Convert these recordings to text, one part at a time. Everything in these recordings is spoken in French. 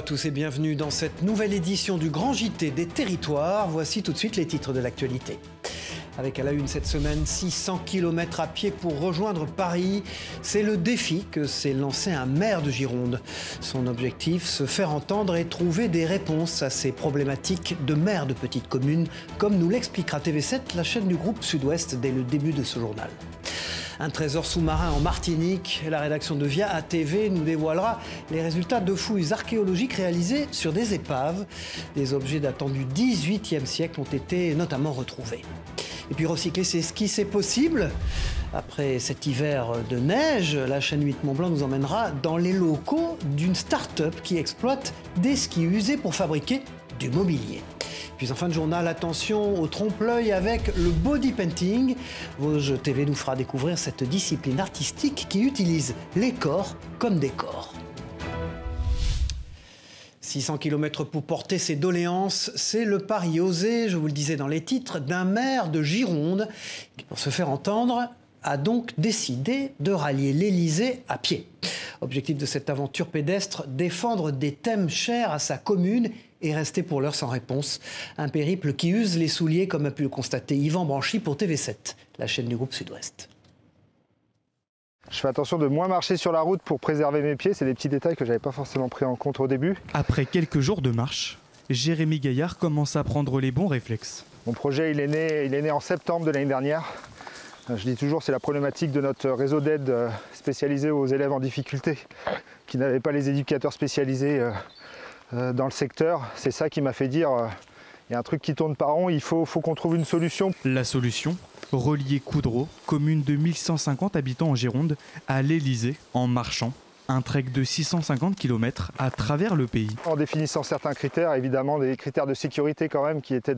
tous et bienvenue dans cette nouvelle édition du Grand JT des Territoires. Voici tout de suite les titres de l'actualité. Avec à la une cette semaine, 600 km à pied pour rejoindre Paris. C'est le défi que s'est lancé un maire de Gironde. Son objectif, se faire entendre et trouver des réponses à ces problématiques de maires de petites communes, comme nous l'expliquera TV7, la chaîne du groupe Sud-Ouest, dès le début de ce journal. Un trésor sous-marin en Martinique. La rédaction de Via ATV nous dévoilera les résultats de fouilles archéologiques réalisées sur des épaves. Des objets datant du XVIIIe siècle ont été notamment retrouvés. Et puis recycler ses skis, c'est possible. Après cet hiver de neige, la chaîne 8 Mont-Blanc nous emmènera dans les locaux d'une start-up qui exploite des skis usés pour fabriquer du mobilier. Puis en fin de journal, attention au trompe-l'œil avec le body painting. Vosges TV nous fera découvrir cette discipline artistique qui utilise les corps comme décor. 600 km pour porter ses doléances, c'est le pari osé, je vous le disais dans les titres, d'un maire de Gironde qui, pour se faire entendre, a donc décidé de rallier l'Élysée à pied. Objectif de cette aventure pédestre, défendre des thèmes chers à sa commune et rester pour l'heure sans réponse. Un périple qui use les souliers, comme a pu le constater Yvan Branchy pour TV7, la chaîne du groupe Sud-Ouest. Je fais attention de moins marcher sur la route pour préserver mes pieds. C'est des petits détails que je n'avais pas forcément pris en compte au début. Après quelques jours de marche, Jérémy Gaillard commence à prendre les bons réflexes. Mon projet, il est né en septembre de l'année dernière. Je dis toujours, c'est la problématique de notre réseau d'aide spécialisé aux élèves en difficulté qui n'avaient pas les éducateurs spécialisés dans le secteur. C'est ça qui m'a fait dire, il y a un truc qui tourne pas rond, il faut qu'on trouve une solution. La solution, relier Coudreau, commune de 1150 habitants en Gironde, à l'Élysée en marchant. Un trek de 650 km à travers le pays. En définissant certains critères, évidemment des critères de sécurité quand même, qui étaient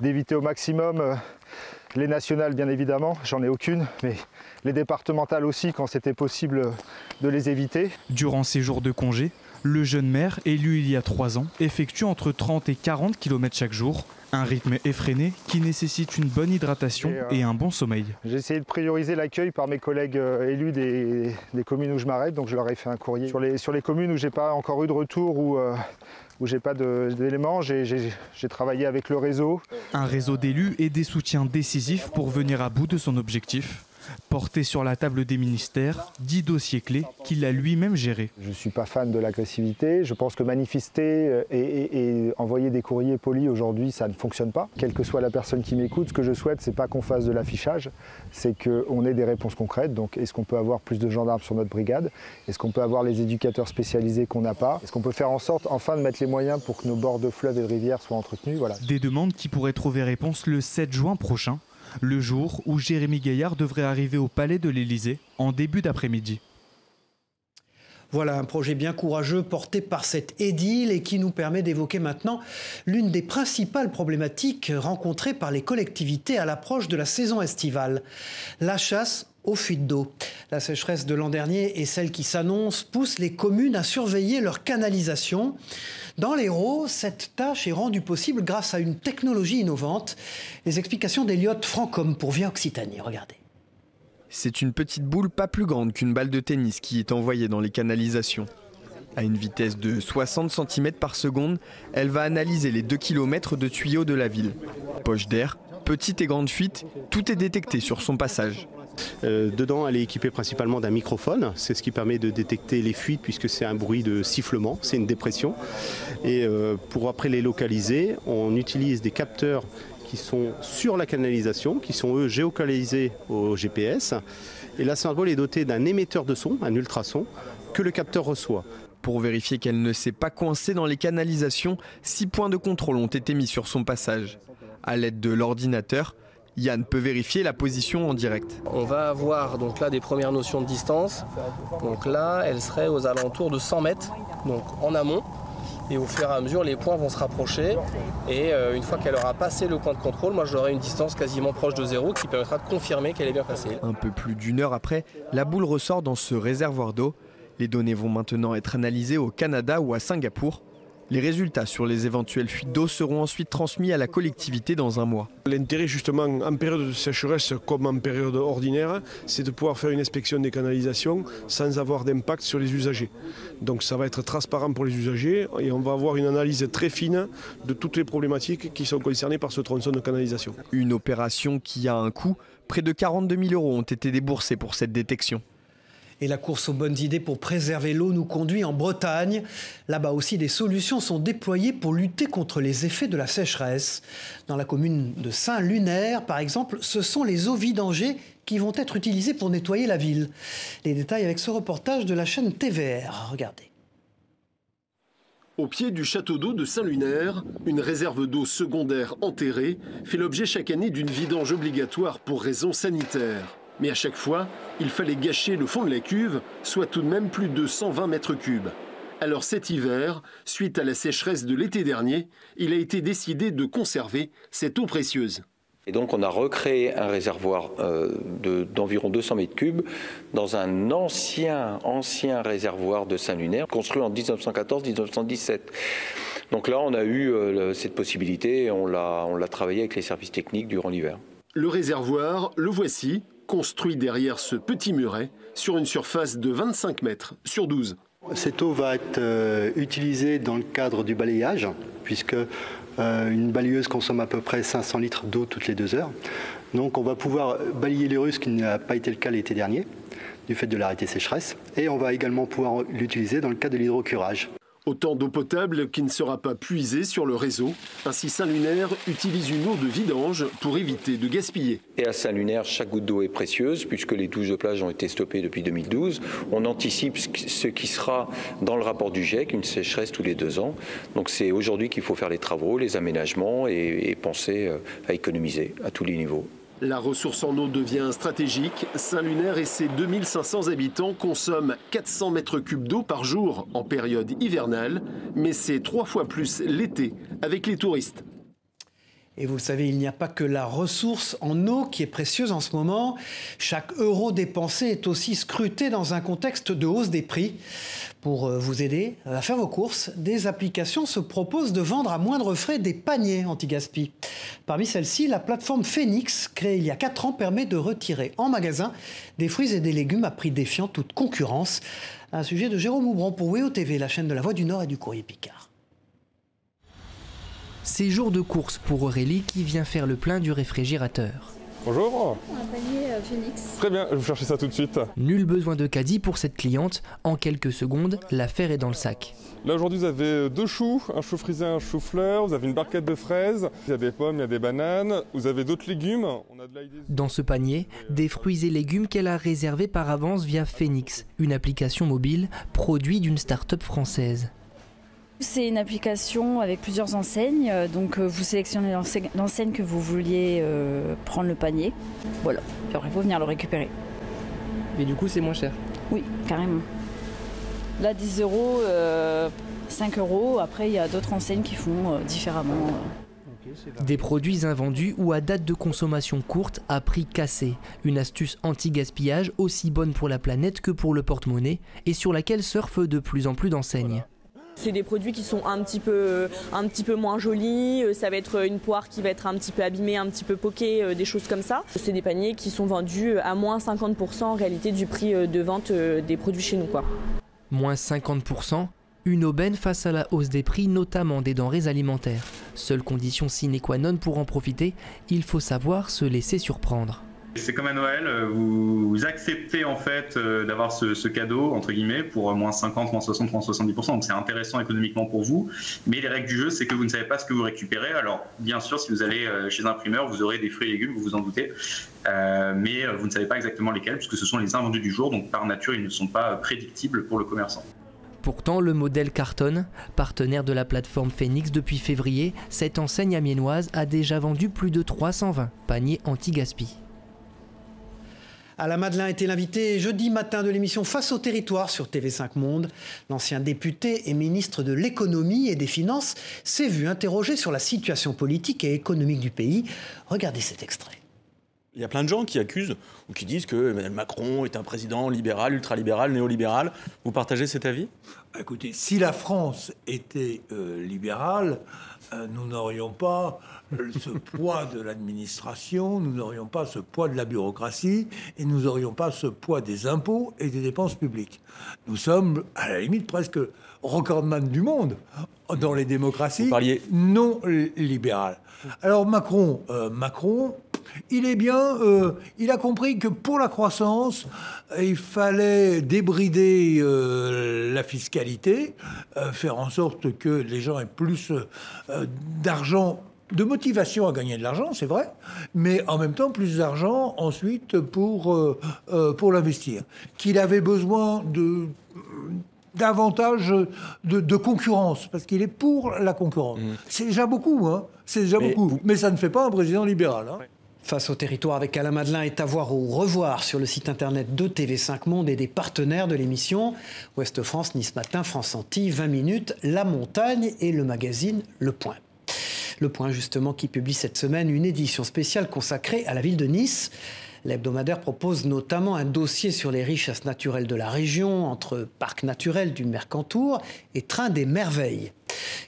d'éviter au maximum les nationales bien évidemment, j'en ai aucune, mais les départementales aussi quand c'était possible de les éviter. Durant ces jours de congé, le jeune maire, élu il y a 3 ans, effectue entre 30 et 40 km chaque jour. Un rythme effréné qui nécessite une bonne hydratation et un bon sommeil. J'ai essayé de prioriser l'accueil par mes collègues élus des communes où je m'arrête, donc je leur ai fait un courrier. Sur les communes où j'ai pas encore eu de retour ou où j'ai pas d'éléments, j'ai travaillé avec le réseau. Un réseau d'élus et des soutiens décisifs pour venir à bout de son objectif. Porté sur la table des ministères, 10 dossiers clés qu'il a lui-même gérés. Je ne suis pas fan de l'agressivité. Je pense que manifester et envoyer des courriers polis aujourd'hui, ça ne fonctionne pas. Quelle que soit la personne qui m'écoute, ce que je souhaite, c'est pas qu'on fasse de l'affichage, c'est qu'on ait des réponses concrètes. Donc, est-ce qu'on peut avoir plus de gendarmes sur notre brigade? Est-ce qu'on peut avoir les éducateurs spécialisés qu'on n'a pas? Est-ce qu'on peut faire en sorte, enfin, de mettre les moyens pour que nos bords de fleuves et de rivières soient entretenus? Voilà. Des demandes qui pourraient trouver réponse le 7 juin prochain. Le jour où Jérémy Gaillard devrait arriver au palais de l'Élysée en début d'après-midi. Voilà un projet bien courageux porté par cette édile et qui nous permet d'évoquer maintenant l'une des principales problématiques rencontrées par les collectivités à l'approche de la saison estivale, la chasse aux fuites d'eau. La sécheresse de l'an dernier et celle qui s'annonce poussent les communes à surveiller leur canalisation. Dans l'Hérault, cette tâche est rendue possible grâce à une technologie innovante. Les explications d'Eliott Francom pour Via Occitanie. Regardez. C'est une petite boule pas plus grande qu'une balle de tennis qui est envoyée dans les canalisations. À une vitesse de 60 cm par seconde, elle va analyser les 2 km de tuyaux de la ville. Poche d'air, petite et grande fuite, tout est détecté sur son passage. Dedans, elle est équipée principalement d'un microphone. C'est ce qui permet de détecter les fuites puisque c'est un bruit de sifflement, c'est une dépression. Et pour après les localiser, on utilise des capteurs qui sont sur la canalisation, qui sont eux géolocalisés au GPS. Et la symbole est dotée d'un émetteur de son, un ultrason, que le capteur reçoit. Pour vérifier qu'elle ne s'est pas coincée dans les canalisations, 6 points de contrôle ont été mis sur son passage. À l'aide de l'ordinateur, Yann peut vérifier la position en direct. On va avoir donc là des premières notions de distance. Donc là, elle serait aux alentours de 100 mètres, donc en amont. Et au fur et à mesure, les points vont se rapprocher. Et une fois qu'elle aura passé le point de contrôle, moi j'aurai une distance quasiment proche de 0 qui permettra de confirmer qu'elle est bien passée. Un peu plus d'1 heure après, la boule ressort dans ce réservoir d'eau. Les données vont maintenant être analysées au Canada ou à Singapour. Les résultats sur les éventuelles fuites d'eau seront ensuite transmis à la collectivité dans un mois. L'intérêt justement en période de sécheresse comme en période ordinaire, c'est de pouvoir faire une inspection des canalisations sans avoir d'impact sur les usagers. Donc ça va être transparent pour les usagers et on va avoir une analyse très fine de toutes les problématiques qui sont concernées par ce tronçon de canalisation. Une opération qui a un coût. Près de 42 000 € ont été déboursés pour cette détection. Et la course aux bonnes idées pour préserver l'eau nous conduit en Bretagne. Là-bas aussi, des solutions sont déployées pour lutter contre les effets de la sécheresse. Dans la commune de Saint-Lunaire, par exemple, ce sont les eaux vidangées qui vont être utilisées pour nettoyer la ville. Les détails avec ce reportage de la chaîne TVR. Regardez. Au pied du château d'eau de Saint-Lunaire, une réserve d'eau secondaire enterrée fait l'objet chaque année d'une vidange obligatoire pour raisons sanitaires. Mais à chaque fois, il fallait gâcher le fond de la cuve, soit tout de même plus de 120 mètres cubes. Alors cet hiver, suite à la sécheresse de l'été dernier, il a été décidé de conserver cette eau précieuse. Et donc on a recréé un réservoir d'environ 200 mètres cubes dans un ancien réservoir de Saint-Lunaire, construit en 1914-1917. Donc là on a eu cette possibilité et on l'a travaillé avec les services techniques durant l'hiver. Le réservoir, le voici, construit derrière ce petit muret, sur une surface de 25 mètres sur 12. Cette eau va être utilisée dans le cadre du balayage, puisque une balayeuse consomme à peu près 500 litres d'eau toutes les 2 heures. Donc on va pouvoir balayer les rues, ce qui n'a pas été le cas l'été dernier, du fait de l'arrêté sécheresse. Et on va également pouvoir l'utiliser dans le cadre de l'hydrocurage. Autant d'eau potable qui ne sera pas puisée sur le réseau. Ainsi, Saint-Lunaire utilise une eau de vidange pour éviter de gaspiller. Et à Saint-Lunaire, chaque goutte d'eau est précieuse puisque les douches de plage ont été stoppées depuis 2012. On anticipe ce qui sera dans le rapport du GIEC, une sécheresse tous les 2 ans. Donc c'est aujourd'hui qu'il faut faire les travaux, les aménagements et penser à économiser à tous les niveaux. La ressource en eau devient stratégique. Saint-Lunaire et ses 2500 habitants consomment 400 mètres cubes d'eau par jour en période hivernale, mais c'est 3 fois plus l'été avec les touristes. Et vous le savez, il n'y a pas que la ressource en eau qui est précieuse en ce moment. Chaque euro dépensé est aussi scruté dans un contexte de hausse des prix. Pour vous aider à faire vos courses, des applications se proposent de vendre à moindre frais des paniers anti-gaspi. Parmi celles-ci, la plateforme Phoenix, créée il y a 4 ans, permet de retirer en magasin des fruits et des légumes à prix défiant toute concurrence. Un sujet de Jérôme Houbron pour WEO TV, la chaîne de la Voix du Nord et du Courrier Picard. C'est jour de course pour Aurélie qui vient faire le plein du réfrigérateur. Bonjour. Un panier Phoenix. Très bien, je vais vous chercher ça tout de suite. Nul besoin de caddie pour cette cliente. En quelques secondes, l'affaire est dans le sac. Là aujourd'hui vous avez 2 choux, un chou frisé, un chou-fleur, vous avez une barquette de fraises, il y a des pommes, il y a des bananes, vous avez d'autres légumes. Dans ce panier, des fruits et légumes qu'elle a réservés par avance via Phoenix, une application mobile produit d'une start-up française. C'est une application avec plusieurs enseignes, donc vous sélectionnez l'enseigne que vous vouliez prendre le panier. Voilà, puis après il faut venir le récupérer. Mais du coup c'est moins cher? Oui, carrément. Là 10 €, 5 €, après il y a d'autres enseignes qui font différemment. Des produits invendus ou à date de consommation courte à prix cassé. Une astuce anti-gaspillage aussi bonne pour la planète que pour le porte-monnaie et sur laquelle surfent de plus en plus d'enseignes. C'est des produits qui sont un petit peu moins jolis, ça va être une poire qui va être un petit peu abîmée, un petit peu poquée, des choses comme ça. C'est des paniers qui sont vendus à moins 50% en réalité du prix de vente des produits chez nous, quoi. Moins 50%, une aubaine face à la hausse des prix, notamment des denrées alimentaires. Seule condition sine qua non pour en profiter, il faut savoir se laisser surprendre. C'est comme à Noël, vous acceptez en fait d'avoir ce cadeau entre guillemets pour moins 50, moins 60, moins 70%. Donc c'est intéressant économiquement pour vous. Mais les règles du jeu, c'est que vous ne savez pas ce que vous récupérez. Alors bien sûr, si vous allez chez un primeur, vous aurez des fruits et légumes, vous vous en doutez. Mais vous ne savez pas exactement lesquels, puisque ce sont les invendus du jour. Donc par nature, ils ne sont pas prédictibles pour le commerçant. Pourtant, le modèle cartonne. Partenaire de la plateforme Phoenix depuis février, cette enseigne amiénoise a déjà vendu plus de 320 paniers anti-gaspi. Alain Madelin était l'invité jeudi matin de l'émission Face au territoire sur TV5 Monde. L'ancien député et ministre de l'économie et des finances s'est vu interrogé sur la situation politique et économique du pays. Regardez cet extrait. Il y a plein de gens qui accusent ou qui disent que Emmanuel Macron est un président libéral, ultralibéral, néolibéral. Vous partagez cet avis ? Écoutez, si la France était libérale, nous n'aurions pas ce poids de l'administration, nous n'aurions pas ce poids de la bureaucratie et nous n'aurions pas ce poids des impôts et des dépenses publiques. Nous sommes, à la limite, presque recordman du monde dans les démocraties non libérales. Alors Macron, il est bien, il a compris que pour la croissance, il fallait débrider la fiscalité, faire en sorte que les gens aient plus d'argent, de motivation à gagner de l'argent, c'est vrai, mais en même temps plus d'argent ensuite pour l'investir. Qu'il avait besoin davantage de concurrence, parce qu'il est pour la concurrence. C'est déjà beaucoup, hein. C'est déjà beaucoup. Mais ça ne fait pas un président libéral. Hein. Face au territoire avec Alain Madelin est à voir ou revoir sur le site internet de TV5 Monde et des partenaires de l'émission. Ouest France, Nice Matin, France Antilles, 20 minutes, La Montagne et le magazine Le Point. Le Point, justement, qui publie cette semaine une édition spéciale consacrée à la ville de Nice. L'hebdomadaire propose notamment un dossier sur les richesses naturelles de la région, entre parc naturel du Mercantour et train des merveilles.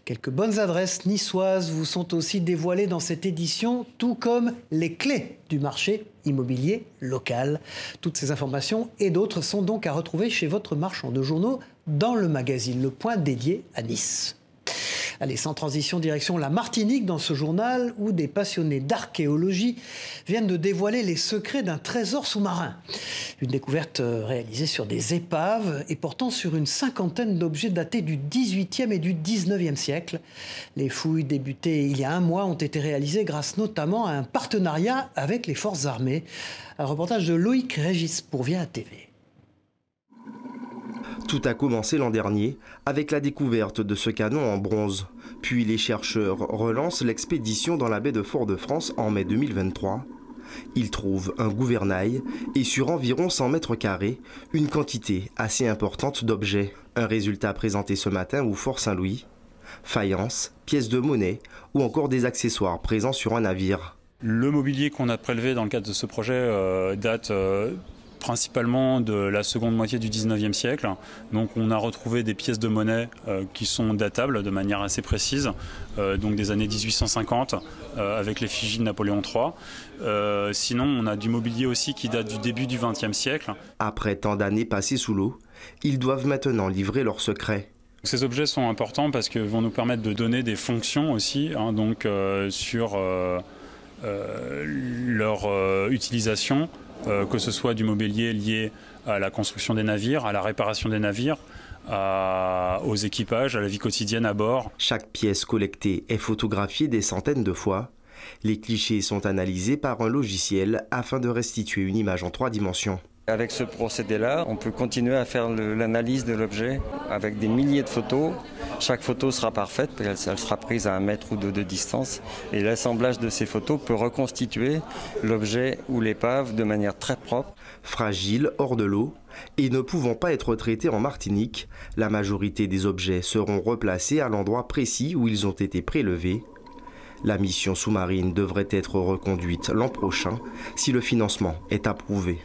Quelques bonnes adresses niçoises vous sont aussi dévoilées dans cette édition, tout comme les clés du marché immobilier local. Toutes ces informations et d'autres sont donc à retrouver chez votre marchand de journaux dans le magazine Le Point dédié à Nice. Allez, sans transition, direction la Martinique dans ce journal où des passionnés d'archéologie viennent de dévoiler les secrets d'un trésor sous-marin. Une découverte réalisée sur des épaves et portant sur une cinquantaine d'objets datés du XVIIIe et du XIXe siècle. Les fouilles débutées il y a un mois ont été réalisées grâce notamment à un partenariat avec les forces armées. Un reportage de Loïc Régis pour VIA TV. Tout a commencé l'an dernier avec la découverte de ce canon en bronze. Puis les chercheurs relancent l'expédition dans la baie de Fort-de-France en mai 2023. Ils trouvent un gouvernail et sur environ 100 mètres carrés, une quantité assez importante d'objets. Un résultat présenté ce matin au Fort Saint-Louis. Faïences, pièces de monnaie ou encore des accessoires présents sur un navire. Le mobilier qu'on a prélevé dans le cadre de ce projet date principalement de la seconde moitié du 19e siècle. Donc on a retrouvé des pièces de monnaie qui sont datables de manière assez précise, donc des années 1850 avec l'effigie de Napoléon III. Sinon on a du mobilier aussi qui date du début du 20e siècle. Après tant d'années passées sous l'eau, ils doivent maintenant livrer leurs secrets. Ces objets sont importants parce qu'ils vont nous permettre de donner des fonctions aussi, hein, donc sur leur utilisation. Que ce soit du mobilier lié à la construction des navires, à la réparation des navires, aux équipages, à la vie quotidienne à bord. Chaque pièce collectée est photographiée des centaines de fois. Les clichés sont analysés par un logiciel afin de restituer une image en 3 dimensions. Avec ce procédé-là, on peut continuer à faire l'analyse de l'objet avec des milliers de photos. Chaque photo sera parfaite, elle sera prise à 1 mètre ou 2 de distance. Et l'assemblage de ces photos peut reconstituer l'objet ou l'épave de manière très propre. Fragile, hors de l'eau, et ne pouvant pas être traités en Martinique, la majorité des objets seront replacés à l'endroit précis où ils ont été prélevés. La mission sous-marine devrait être reconduite l'an prochain si le financement est approuvé.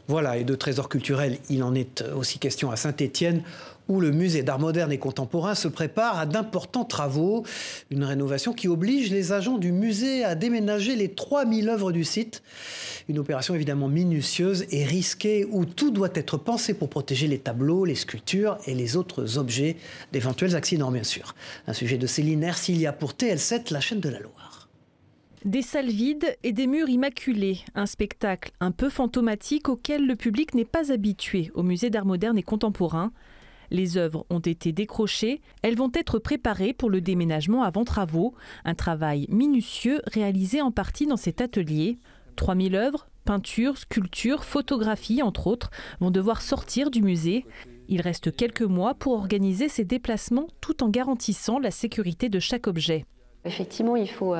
Voilà, et de trésors culturels, il en est aussi question à Saint-Étienne, où le musée d'art moderne et contemporain se prépare à d'importants travaux. Une rénovation qui oblige les agents du musée à déménager les 3000 œuvres du site. Une opération évidemment minutieuse et risquée, où tout doit être pensé pour protéger les tableaux, les sculptures et les autres objets d'éventuels accidents, bien sûr. Un sujet de Céline Ercilia pour TL7, la chaîne de la Loire. Des salles vides et des murs immaculés, un spectacle un peu fantomatique auquel le public n'est pas habitué au musée d'art moderne et contemporain. Les œuvres ont été décrochées, elles vont être préparées pour le déménagement avant travaux, un travail minutieux réalisé en partie dans cet atelier. 3000 œuvres, peintures, sculptures, photographies entre autres, vont devoir sortir du musée. Il reste quelques mois pour organiser ces déplacements tout en garantissant la sécurité de chaque objet. Effectivement, il faut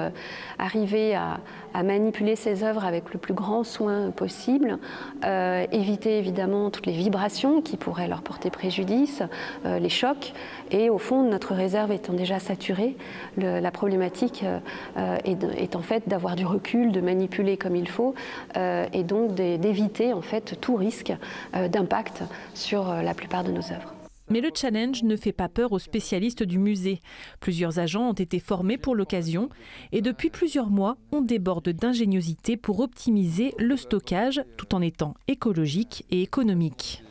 arriver à manipuler ces œuvres avec le plus grand soin possible, éviter évidemment toutes les vibrations qui pourraient leur porter préjudice, les chocs. Et au fond, notre réserve étant déjà saturée, la problématique est en fait d'avoir du recul, de manipuler comme il faut, et donc d'éviter en fait tout risque d'impact sur la plupart de nos œuvres. Mais le challenge ne fait pas peur aux spécialistes du musée. Plusieurs agents ont été formés pour l'occasion et depuis plusieurs mois, on déborde d'ingéniosité pour optimiser le stockage tout en étant écologique et économique.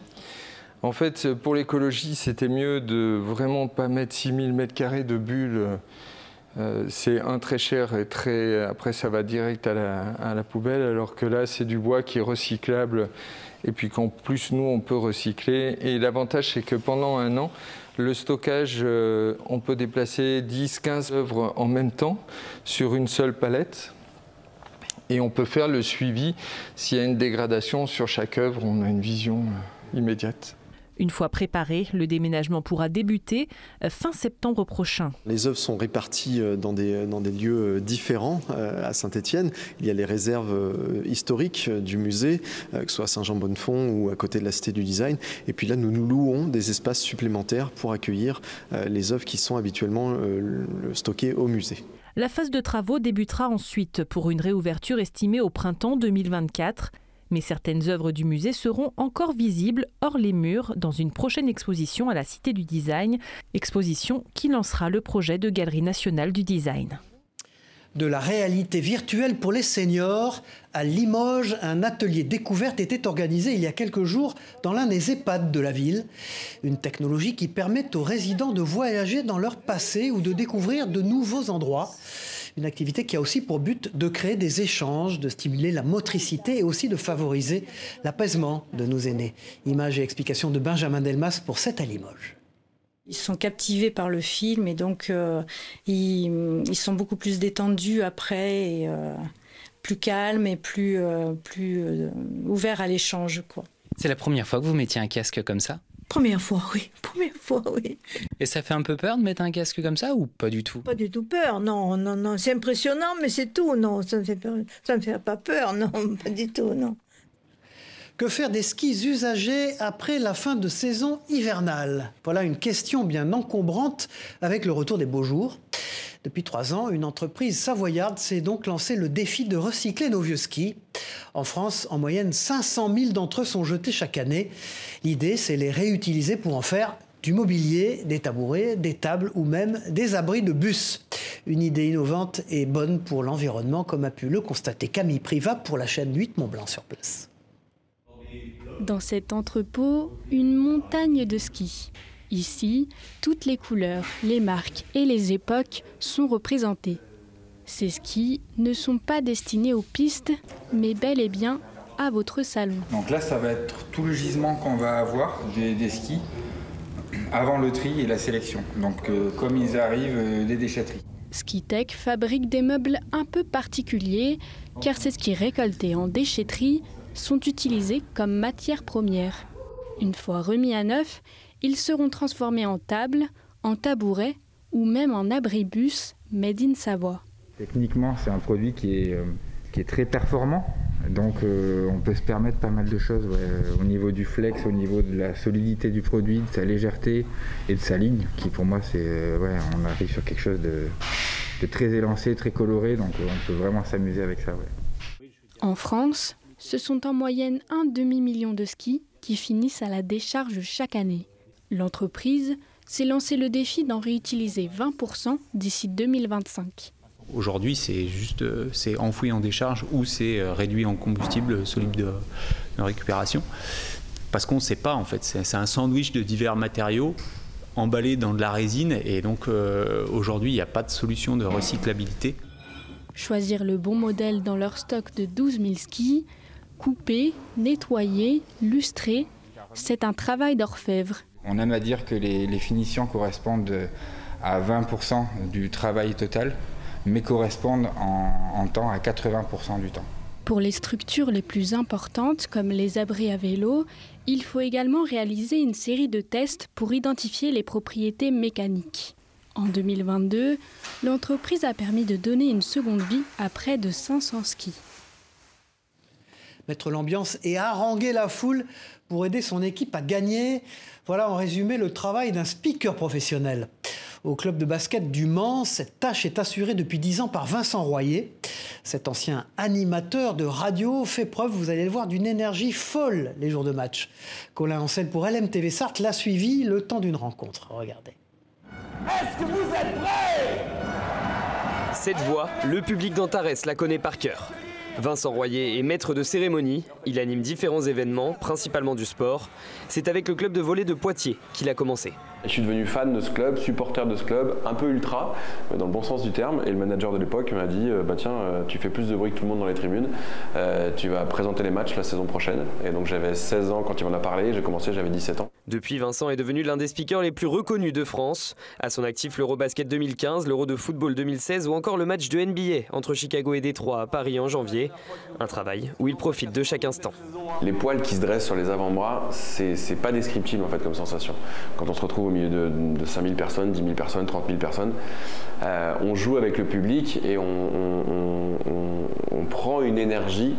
En fait, pour l'écologie, c'était mieux de vraiment pas mettre 6000 m² de bulles. C'est très cher et après ça va direct à la poubelle, alors que là c'est du bois qui est recyclable et puis qu'en plus nous on peut recycler. Et l'avantage c'est que pendant un an, le stockage, on peut déplacer 10-15 œuvres en même temps sur une seule palette. Et on peut faire le suivi. S'il y a une dégradation sur chaque œuvre, on a une vision immédiate. Une fois préparé, le déménagement pourra débuter fin septembre prochain. Les œuvres sont réparties dans des lieux différents à Saint-Étienne. Il y a les réserves historiques du musée, que ce soit à Saint-Jean-Bonnefond ou à côté de la Cité du Design. Et puis là, nous louons des espaces supplémentaires pour accueillir les œuvres qui sont habituellement stockées au musée. La phase de travaux débutera ensuite pour une réouverture estimée au printemps 2024. Mais certaines œuvres du musée seront encore visibles hors les murs dans une prochaine exposition à la Cité du Design, exposition qui lancera le projet de Galerie nationale du design. De la réalité virtuelle pour les seniors, à Limoges, un atelier découverte était organisé il y a quelques jours dans l'un des EHPAD de la ville. Une technologie qui permet aux résidents de voyager dans leur passé ou de découvrir de nouveaux endroits. Une activité qui a aussi pour but de créer des échanges, de stimuler la motricité et aussi de favoriser l'apaisement de nos aînés. Images et explications de Benjamin Delmas pour 7 à Limoges. Ils sont captivés par le film et donc ils sont beaucoup plus détendus après et plus calmes et plus ouverts à l'échange, quoi. C'est la première fois que vous mettiez un casque comme ça ? Première fois, oui. Et ça fait un peu peur de mettre un casque comme ça ou pas du tout ? Pas du tout peur, non. C'est impressionnant, mais c'est tout, non. Ça me fait pas peur, non, pas du tout, non. Que faire des skis usagés après la fin de saison hivernale ? Voilà une question bien encombrante avec le retour des beaux jours. Depuis 3 ans, une entreprise savoyarde s'est donc lancé le défi de recycler nos vieux skis. En France, en moyenne, 500 000 d'entre eux sont jetés chaque année. L'idée, c'est les réutiliser pour en faire du mobilier, des tabourets, des tables ou même des abris de bus. Une idée innovante et bonne pour l'environnement, comme a pu le constater Camille Privat pour la chaîne 8 Mont-Blanc sur place. Dans cet entrepôt, une montagne de skis. Ici, toutes les couleurs, les marques et les époques sont représentées. Ces skis ne sont pas destinés aux pistes, mais bel et bien à votre salon. Donc là, ça va être tout le gisement qu'on va avoir des skis avant le tri et la sélection. Donc comme ils arrivent des déchetteries. Skitech fabrique des meubles un peu particuliers, car ces skis récoltés en déchetterie sont utilisés comme matière première. Une fois remis à neuf, ils seront transformés en tables, en tabourets ou même en abribus made in Savoie. Techniquement, c'est un produit qui est très performant. Donc on peut se permettre pas mal de choses au niveau du flex, au niveau de la solidité du produit, de sa légèreté et de sa ligne, qui pour moi, on arrive sur quelque chose de très élancé, très coloré, donc on peut vraiment s'amuser avec ça. Ouais. En France, ce sont en moyenne 1 demi-million de skis qui finissent à la décharge chaque année. L'entreprise s'est lancé le défi d'en réutiliser 20% d'ici 2025. Aujourd'hui, c'est enfoui en décharge ou c'est réduit en combustible solide de récupération. Parce qu'on ne sait pas, en fait. C'est un sandwich de divers matériaux emballés dans de la résine. Et donc, aujourd'hui, il n'y a pas de solution de recyclabilité. Choisir le bon modèle dans leur stock de 12 000 skis, couper, nettoyer, lustrer, c'est un travail d'orfèvre. On aime à dire que les finitions correspondent à 20% du travail total, mais correspondent en temps à 80% du temps. Pour les structures les plus importantes, comme les abris à vélo, il faut également réaliser une série de tests pour identifier les propriétés mécaniques. En 2022, l'entreprise a permis de donner une seconde vie à près de 500 skis. Mettre l'ambiance et haranguer la foule pour aider son équipe à gagner. Voilà en résumé le travail d'un speaker professionnel. Au club de basket du Mans, cette tâche est assurée depuis 10 ans par Vincent Royer. Cet ancien animateur de radio fait preuve, vous allez le voir, d'une énergie folle les jours de match. Colin Ansel pour LMTV Sarthe l'a suivi le temps d'une rencontre. Regardez. Est-ce que vous êtes prêts ? Cette voix, le public d'Antares la connaît par cœur. Vincent Royer est maître de cérémonie, il anime différents événements, principalement du sport. C'est avec le club de volley de Poitiers qu'il a commencé. Je suis devenu fan de ce club, supporter de ce club, un peu ultra, mais dans le bon sens du terme. Et le manager de l'époque m'a dit tiens, tu fais plus de bruit que tout le monde dans les tribunes, tu vas présenter les matchs la saison prochaine. Et donc j'avais 16 ans quand il m'en a parlé, j'ai commencé, j'avais 17 ans. Depuis, Vincent est devenu l'un des speakers les plus reconnus de France. À son actif, l'Eurobasket 2015, l'Euro de football 2016 ou encore le match de NBA entre Chicago et Détroit à Paris en janvier. Un travail où il profite de chaque instant. Les poils qui se dressent sur les avant-bras, c'est pas descriptible en fait comme sensation. Quand on se retrouve au milieu de 5000 personnes, 10 000 personnes, 30 000 personnes, on joue avec le public et on prend une énergie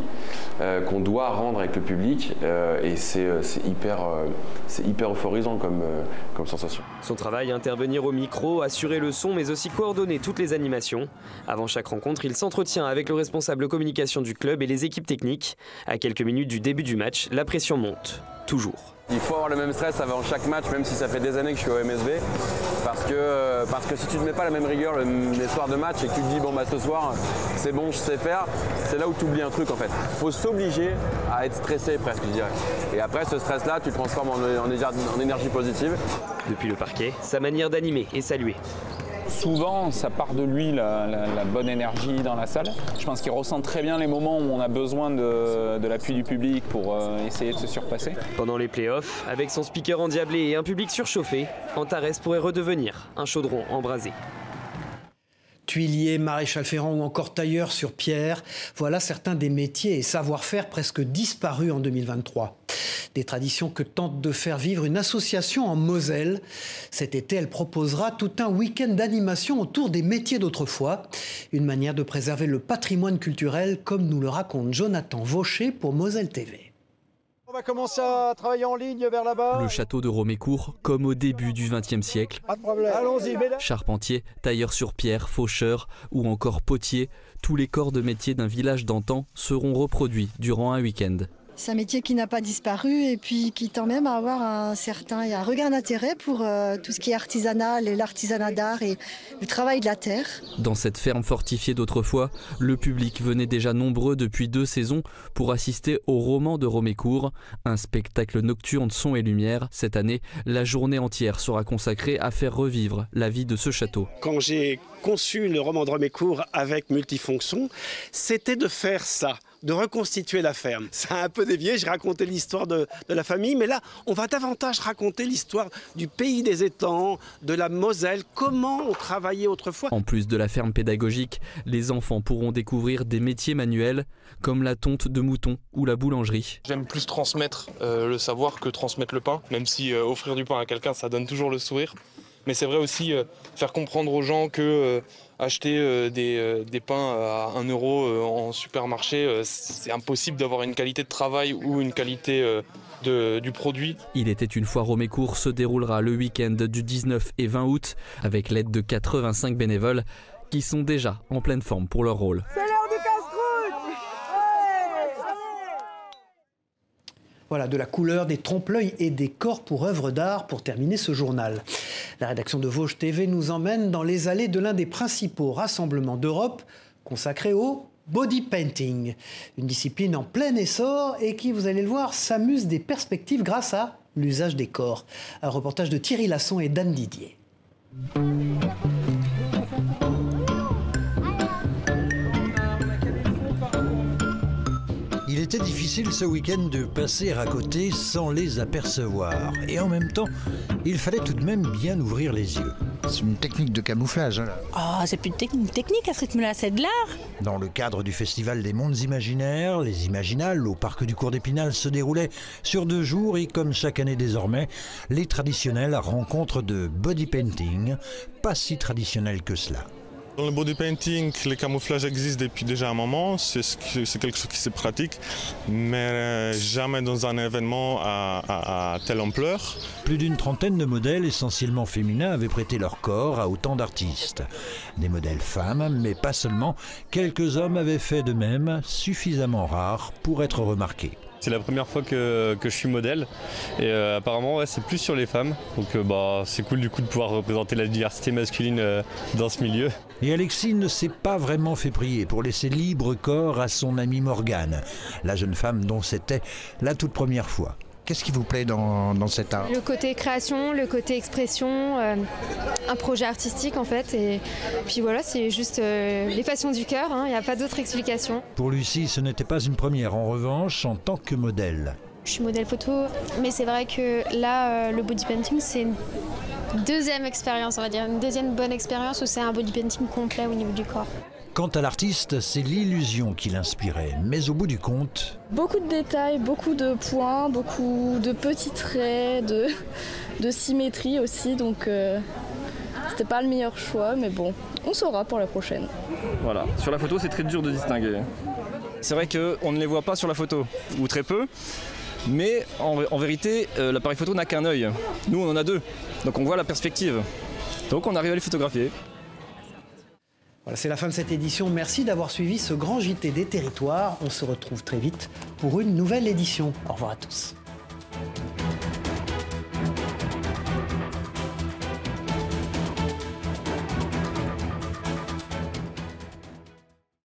qu'on doit rendre avec le public et c'est hyper euphorisant comme sensation. Son travail, intervenir au micro, assurer le son mais aussi coordonner toutes les animations. Avant chaque rencontre, il s'entretient avec le responsable communication du club et les équipes techniques. À quelques minutes du début du match, la pression monte, toujours. Il faut avoir le même stress avant chaque match, même si ça fait des années que je suis au MSV, parce que si tu ne mets pas la même rigueur les soirs de match et que tu te dis bon bah ce soir c'est bon, je sais faire, c'est là où tu oublies un truc en fait. Il faut s'obliger à être stressé presque, je dirais. Et après ce stress-là, tu le transformes en énergie positive. Depuis le parquet, sa manière d'animer est saluée. Souvent, ça part de lui, la bonne énergie dans la salle. Je pense qu'il ressent très bien les moments où on a besoin de l'appui du public pour essayer de se surpasser. Pendant les playoffs, avec son speaker endiablé et un public surchauffé, Antares pourrait redevenir un chaudron embrasé. Tuilier, maréchal ferrant ou encore tailleur sur pierre, voilà certains des métiers et savoir-faire presque disparus en 2023. Des traditions que tente de faire vivre une association en Moselle. Cet été, elle proposera tout un week-end d'animation autour des métiers d'autrefois. Une manière de préserver le patrimoine culturel, comme nous le raconte Jonathan Vaucher pour Moselle TV. On va commencer à travailler en ligne vers là-bas. Le château de Romécourt, comme au début du XXe siècle. Pas de problème. Allons-y, mesdames. Charpentier, tailleur sur pierre, faucheur ou encore potier, tous les corps de métier d'un village d'antan seront reproduits durant un week-end. C'est un métier qui n'a pas disparu et puis qui tend même à avoir un regain d'intérêt pour tout ce qui est artisanal et l'artisanat d'art et le travail de la terre. Dans cette ferme fortifiée d'autrefois, le public venait déjà nombreux depuis 2 saisons pour assister au roman de Romécourt, un spectacle nocturne son et lumière. Cette année, la journée entière sera consacrée à faire revivre la vie de ce château. Quand j'ai conçu le roman de Romécourt avec Multifonction, c'était de faire ça, de reconstituer la ferme. Ça a un peu dévié, j'ai raconté l'histoire de la famille, mais là, on va davantage raconter l'histoire du pays des étangs, de la Moselle, comment on travaillait autrefois. En plus de la ferme pédagogique, les enfants pourront découvrir des métiers manuels, comme la tonte de mouton ou la boulangerie. J'aime plus transmettre le savoir que transmettre le pain, même si offrir du pain à quelqu'un, ça donne toujours le sourire. Mais c'est vrai aussi faire comprendre aux gens que acheter des pains à 1 € en supermarché, c'est impossible d'avoir une qualité de travail ou une qualité du produit. Il était une fois Romécourt se déroulera le week-end du 19 et 20 août avec l'aide de 85 bénévoles qui sont déjà en pleine forme pour leur rôle. C'est l'heure du casse-croûte. Voilà, de la couleur, des trompe-l'œil et des corps pour œuvres d'art pour terminer ce journal. La rédaction de Vosges TV nous emmène dans les allées de l'un des principaux rassemblements d'Europe consacré au body painting. Une discipline en plein essor et qui, vous allez le voir, s'amuse des perspectives grâce à l'usage des corps. Un reportage de Thierry Lasson et Dan Didier. Il était difficile ce week-end de passer à côté sans les apercevoir. Et en même temps, il fallait tout de même bien ouvrir les yeux. C'est une technique de camouflage. Oh, c'est plus une technique à ce rythme-là, c'est de l'art. Dans le cadre du Festival des Mondes Imaginaires, les Imaginales au Parc du Cours d'Épinal se déroulaient sur 2 jours et comme chaque année désormais, les traditionnelles rencontres de body painting, pas si traditionnelles que cela. Dans le body painting, les camouflages existent depuis déjà un moment, c'est quelque chose qui se pratique, mais jamais dans un événement à telle ampleur. Plus d'une trentaine de modèles, essentiellement féminins, avaient prêté leur corps à autant d'artistes. Des modèles femmes, mais pas seulement, quelques hommes avaient fait de même, suffisamment rares pour être remarqués. C'est la première fois que je suis modèle et apparemment ouais, c'est plus sur les femmes. Donc c'est cool du coup de pouvoir représenter la diversité masculine dans ce milieu. Et Alexis ne s'est pas vraiment fait prier pour laisser libre corps à son amie Morgane, la jeune femme dont c'était la toute première fois. Qu'est-ce qui vous plaît dans cet art? Le côté création, le côté expression, un projet artistique en fait. Et puis voilà, c'est juste les passions du cœur, il n'y a pas d'autre explication. Pour Lucie, ce n'était pas une première, en revanche, en tant que modèle. Je suis modèle photo, mais c'est vrai que là, le body painting, c'est une deuxième expérience, on va dire, une deuxième bonne expérience où c'est un body painting complet au niveau du corps. Quant à l'artiste, c'est l'illusion qui l'inspirait, mais au bout du compte... Beaucoup de détails, beaucoup de points, beaucoup de petits traits, de symétrie aussi, donc c'était pas le meilleur choix, mais bon, on saura pour la prochaine. Voilà, sur la photo c'est très dur de distinguer. C'est vrai qu'on ne les voit pas sur la photo, ou très peu, mais en vérité, l'appareil photo n'a qu'un œil. Nous on en a 2, donc on voit la perspective, donc on arrive à les photographier. Voilà, c'est la fin de cette édition. Merci d'avoir suivi ce grand JT des territoires. On se retrouve très vite pour une nouvelle édition. Au revoir à tous.